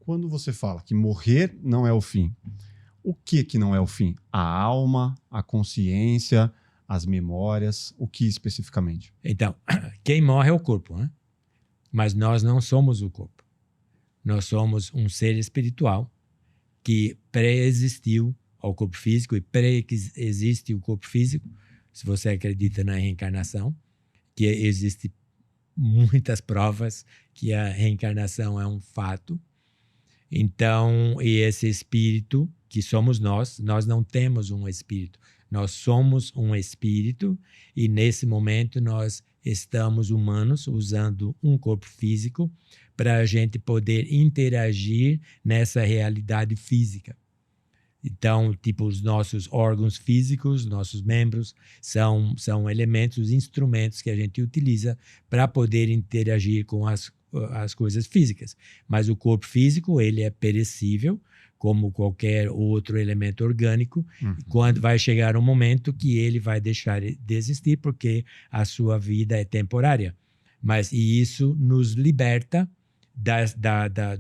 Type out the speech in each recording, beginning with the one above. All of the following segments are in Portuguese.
quando você fala que morrer não é o fim, o que não é o fim? A alma, a consciência, as memórias, o que especificamente? Então, quem morre é o corpo, né? Mas nós não somos o corpo. Nós somos um ser espiritual que pré-existiu ao corpo físico e pré-existe o corpo físico, se você acredita na reencarnação, que existe muitas provas que a reencarnação é um fato. Então, e esse espírito que somos nós não temos um espírito, nós somos um espírito e nesse momento nós estamos humanos usando um corpo físico para a gente poder interagir nessa realidade física. Então, tipo, os nossos órgãos físicos, nossos membros, são elementos, instrumentos que a gente utiliza para poder interagir com as coisas físicas. Mas o corpo físico, ele é perecível, como qualquer outro elemento orgânico, quando vai chegar um momento que ele vai deixar de existir, porque a sua vida é temporária. Mas e isso nos liberta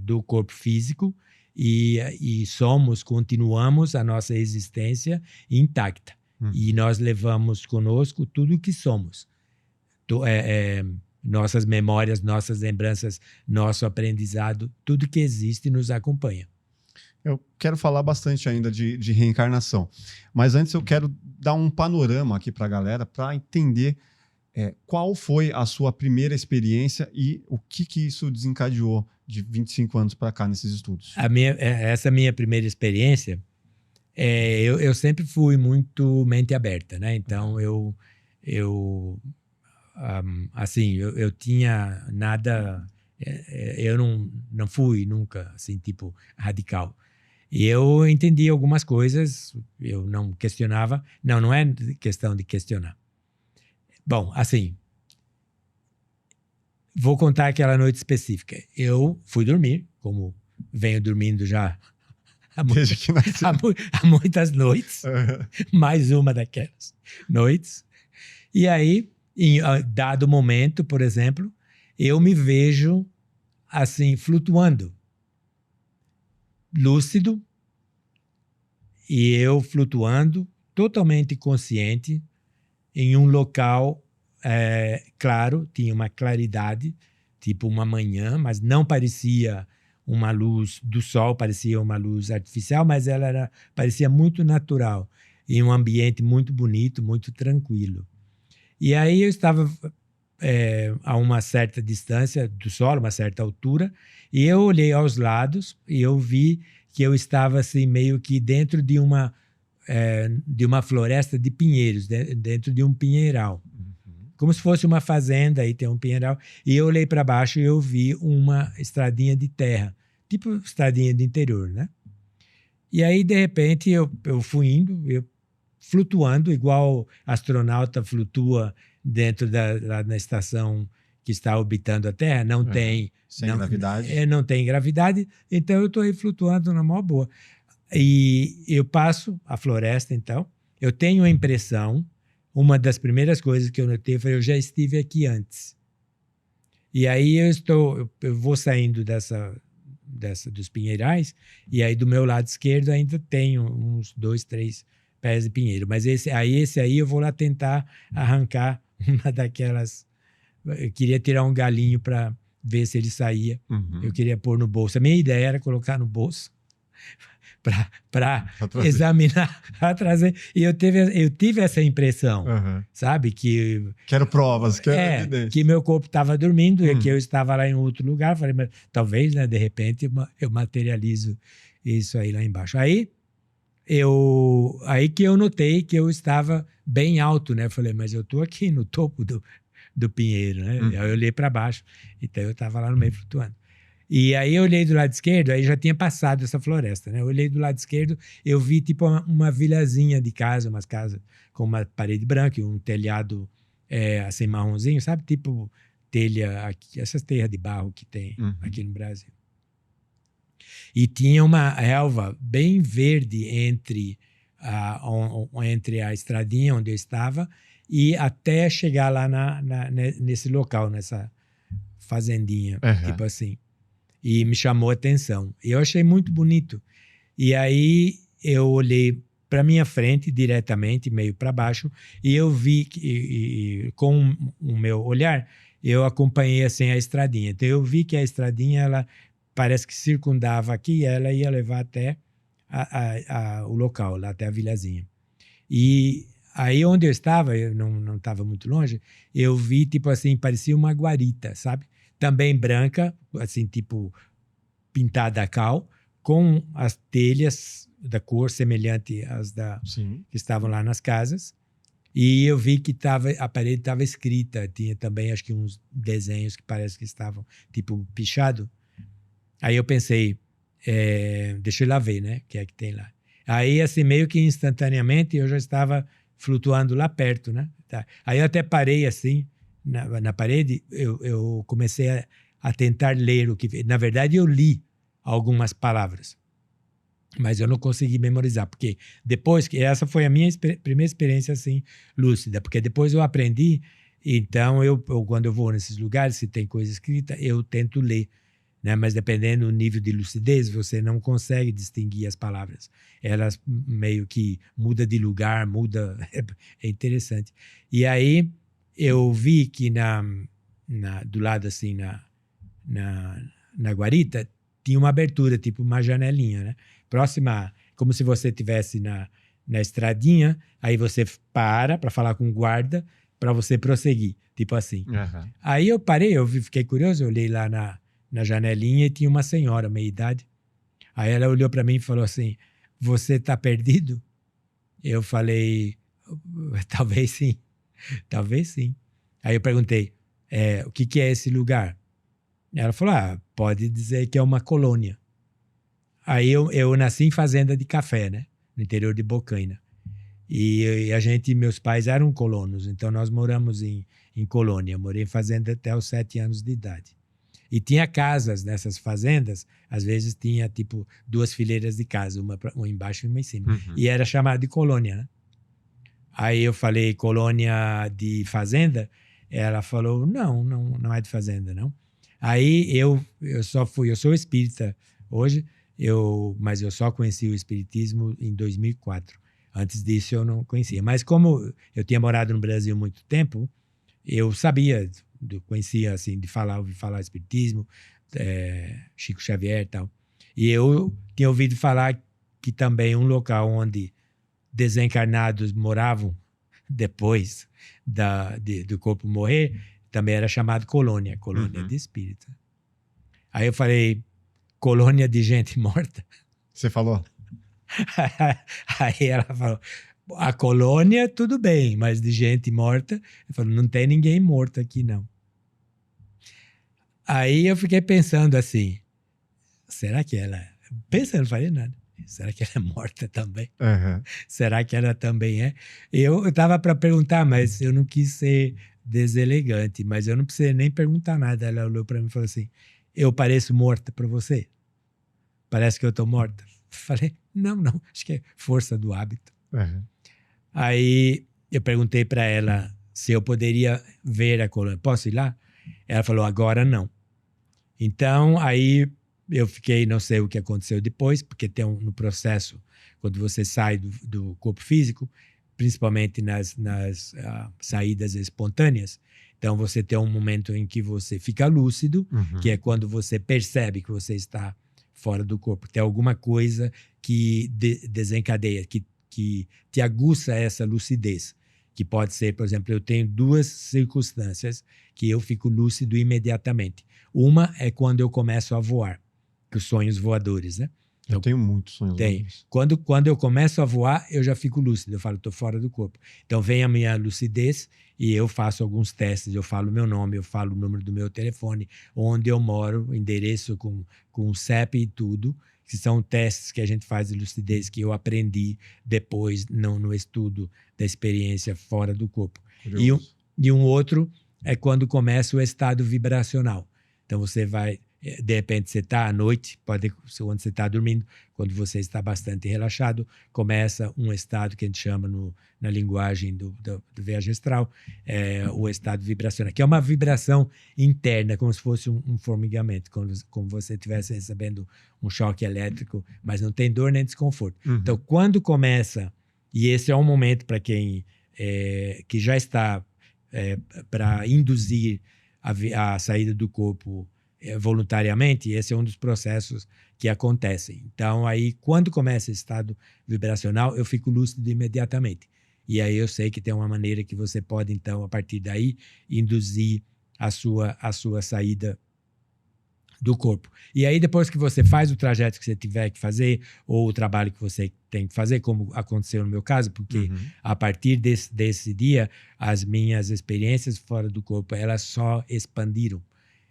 do corpo físico e continuamos a nossa existência intacta. E nós levamos conosco tudo o que somos. Nossas memórias, nossas lembranças, nosso aprendizado, tudo que existe nos acompanha. Eu quero falar bastante ainda de reencarnação, mas antes eu quero dar um panorama aqui para a galera para entender qual foi a sua primeira experiência e o que isso desencadeou de 25 anos para cá nesses estudos. Essa minha primeira experiência, eu sempre fui muito mente aberta, né? Então eu tinha nada, eu não fui nunca assim tipo radical. E eu entendi algumas coisas, eu não questionava. Não é questão de questionar. Bom, assim, vou contar aquela noite específica. Eu fui dormir, como venho dormindo já há muitas noites, mais uma daquelas noites. E aí, em dado momento, por exemplo, eu me vejo assim, flutuando, lúcido, e eu flutuando, totalmente consciente, em um local claro, tinha uma claridade, tipo uma manhã, mas não parecia uma luz do sol, parecia uma luz artificial, mas ela parecia muito natural, em um ambiente muito bonito, muito tranquilo. E aí eu estava a uma certa distância do solo, uma certa altura, e eu olhei aos lados e eu vi que eu estava assim meio que dentro de uma floresta de pinheiros, dentro de um pinheiral. Como se fosse uma fazenda, aí tem um pinheiral. E eu olhei para baixo e eu vi uma estradinha de terra, tipo estradinha de interior, né? E aí, de repente, eu fui indo, flutuando, igual astronauta flutua dentro lá na estação que está orbitando a Terra. Não tem... Sem gravidade. Não tem gravidade, então eu estou aí flutuando na maior boa. E eu passo a floresta, então, eu tenho a impressão, uma das primeiras coisas que eu notei foi eu já estive aqui antes. E aí eu vou saindo dos pinheirais, e aí do meu lado esquerdo ainda tem uns 2, 3 pés de pinheiro. Mas esse aí eu vou lá tentar arrancar uma daquelas... Eu queria tirar um galinho para ver se ele saía. Eu queria pôr no bolso. A minha ideia era colocar no bolso para examinar, para trazer. E eu tive essa impressão, sabe? Quero provas, evidência. Que meu corpo estava dormindo e que eu estava lá em outro lugar. Falei, mas talvez, né, de repente, eu materializo isso aí lá embaixo. Aí que eu notei que eu estava bem alto, né? Falei, mas eu estou aqui no topo do pinheiro, né? Aí eu olhei para baixo, então eu estava lá no meio flutuando. E aí eu olhei do lado esquerdo, aí já tinha passado essa floresta, né? Eu olhei do lado esquerdo, eu vi tipo uma vilazinha de casa, umas casas com uma parede branca e um telhado assim marronzinho, sabe? Tipo telha, aqui, essas telhas de barro que tem aqui no Brasil. E tinha uma relva bem verde entre a estradinha onde eu estava e até chegar lá nesse local, nessa fazendinha, tipo assim. e me chamou a atenção. Eu achei muito bonito. E aí eu olhei para minha frente diretamente, meio para baixo, e eu vi que com o meu olhar eu acompanhei assim a estradinha. Então eu vi que a estradinha ela parece que circundava aqui e ela ia levar até o local, lá até a vilazinha. E aí onde eu estava, eu não estava muito longe, eu vi tipo assim, parecia uma guarita, sabe? Também branca, assim tipo pintada a cal, com as telhas da cor semelhante às que estavam lá nas casas. E eu vi que a parede estava escrita, tinha também acho que uns desenhos que parece que estavam tipo pichado. Aí eu pensei, deixa eu lá ver, né, o que é que tem lá. Aí assim, meio que instantaneamente eu já estava flutuando lá perto, né? Tá. Aí eu até parei assim, na parede, eu comecei a tentar ler o que... Na verdade, eu li algumas palavras, mas eu não consegui memorizar, porque depois que essa foi a minha primeira experiência assim lúcida, porque depois eu aprendi, então eu quando eu vou nesses lugares, se tem coisa escrita, eu tento ler, né? Mas dependendo do nível de lucidez, você não consegue distinguir as palavras. Elas meio que muda de lugar, muda, é interessante. E aí eu vi que do lado assim na guarita tinha uma abertura, tipo uma janelinha, né? Próxima, como se você estivesse na estradinha, aí você para falar com o guarda para você prosseguir, tipo assim. Uhum. Aí eu parei, fiquei curioso, eu olhei lá na janelinha e tinha uma senhora, meia-idade. Aí ela olhou para mim e falou assim, você está perdido? Eu falei, talvez sim, talvez sim. Aí eu perguntei, o que é esse lugar? Ela falou, pode dizer que é uma colônia. Aí eu nasci em fazenda de café, né? No interior de Bocaina. E meus pais eram colonos, então nós moramos em colônia. Eu morei em fazenda até os 7 anos de idade. E tinha casas nessas fazendas, às vezes tinha tipo 2 fileiras de casa, uma embaixo e uma em cima. Uhum. E era chamado de colônia, né? Aí eu falei colônia de fazenda, ela falou, não é de fazenda, não. Aí eu sou espírita hoje, mas eu só conheci o espiritismo em 2004. Antes disso eu não conhecia. Mas como eu tinha morado no Brasil há muito tempo, eu sabia, conhecia assim, ouvi falar espiritismo, Chico Xavier e tal. E eu tinha ouvido falar que também um local onde desencarnados moravam depois do corpo morrer, também era chamado colônia de espírita. Aí eu falei, colônia de gente morta? Você falou? Aí ela falou, a colônia tudo bem, mas de gente morta, eu falei, não tem ninguém morto aqui não. Aí eu fiquei pensando assim, será que ela... Pensando, não falei nada. Será que ela é morta também? Uhum. Será que ela também é? Eu estava para perguntar, mas eu não quis ser deselegante, mas eu não precisei nem perguntar nada. Ela olhou para mim e falou assim, eu pareço morta para você? Parece que eu estou morta? Falei, não, acho que é força do hábito. Uhum. Aí eu perguntei para ela se eu poderia ver a colônia. Posso ir lá? Ela falou, agora não. Então, aí eu fiquei, não sei o que aconteceu depois, porque tem no processo, quando você sai do corpo físico, principalmente nas saídas espontâneas, então você tem um momento em que você fica lúcido, que é quando você percebe que você está fora do corpo. Tem alguma coisa que desencadeia, que te aguça essa lucidez. Que pode ser, por exemplo, eu tenho 2 circunstâncias que eu fico lúcido imediatamente. Uma é quando eu começo a voar, que os sonhos voadores, né? Eu tenho muitos sonhos voadores. Quando eu começo a voar, eu já fico lúcido, eu falo, estou fora do corpo. Então vem a minha lucidez e eu faço alguns testes, eu falo meu nome, eu falo o número do meu telefone, onde eu moro, endereço com o CEP e tudo, que são testes que a gente faz de lucidez que eu aprendi depois no estudo da experiência fora do corpo. E um outro é quando começa o estado vibracional. Então você vai... De repente você está à noite, pode ser quando você está dormindo, quando você está bastante relaxado, começa um estado que a gente chama na linguagem do viagem astral, o estado vibracional, que é uma vibração interna, como se fosse um formigamento, como você estivesse recebendo um choque elétrico, mas não tem dor nem desconforto. Então, quando começa, e esse é um momento para quem que já está para induzir a saída do corpo voluntariamente, esse é um dos processos que acontecem. Então, aí, quando começa esse estado vibracional, eu fico lúcido imediatamente. E aí eu sei que tem uma maneira que você pode, então, a partir daí, induzir a sua saída do corpo. E aí, depois que você faz o trajeto que você tiver que fazer, ou o trabalho que você tem que fazer, como aconteceu no meu caso, porque a partir desse dia, as minhas experiências fora do corpo, elas só expandiram.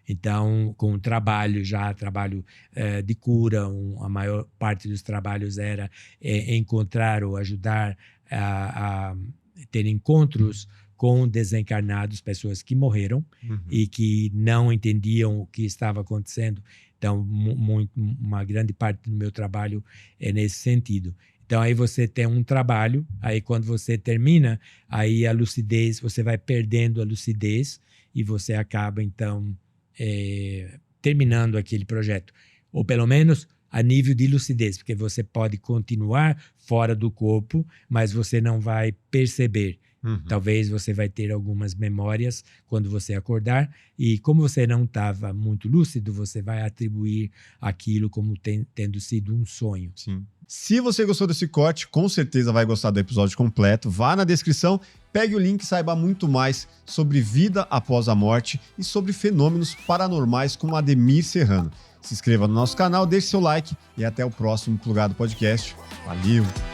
Então, com o trabalho de cura, a maior parte dos trabalhos era encontrar ou ajudar a ter encontros com desencarnados, pessoas que morreram e que não entendiam o que estava acontecendo. Então, uma grande parte do meu trabalho é nesse sentido. Então, aí você tem um trabalho, aí quando você termina, aí a lucidez, você vai perdendo a lucidez e você acaba, então, terminando aquele projeto. Ou pelo menos a nível de lucidez, porque você pode continuar fora do corpo, mas você não vai perceber. Talvez você vai ter algumas memórias quando você acordar e como você não estava muito lúcido, você vai atribuir aquilo como tendo sido um sonho. Sim. Se você gostou desse corte, com certeza vai gostar do episódio completo. Vá na descrição, pegue o link e saiba muito mais sobre vida após a morte e sobre fenômenos paranormais com Ademir Serrano. Se inscreva no nosso canal, deixe seu like e até o próximo Plugado Podcast. Valeu!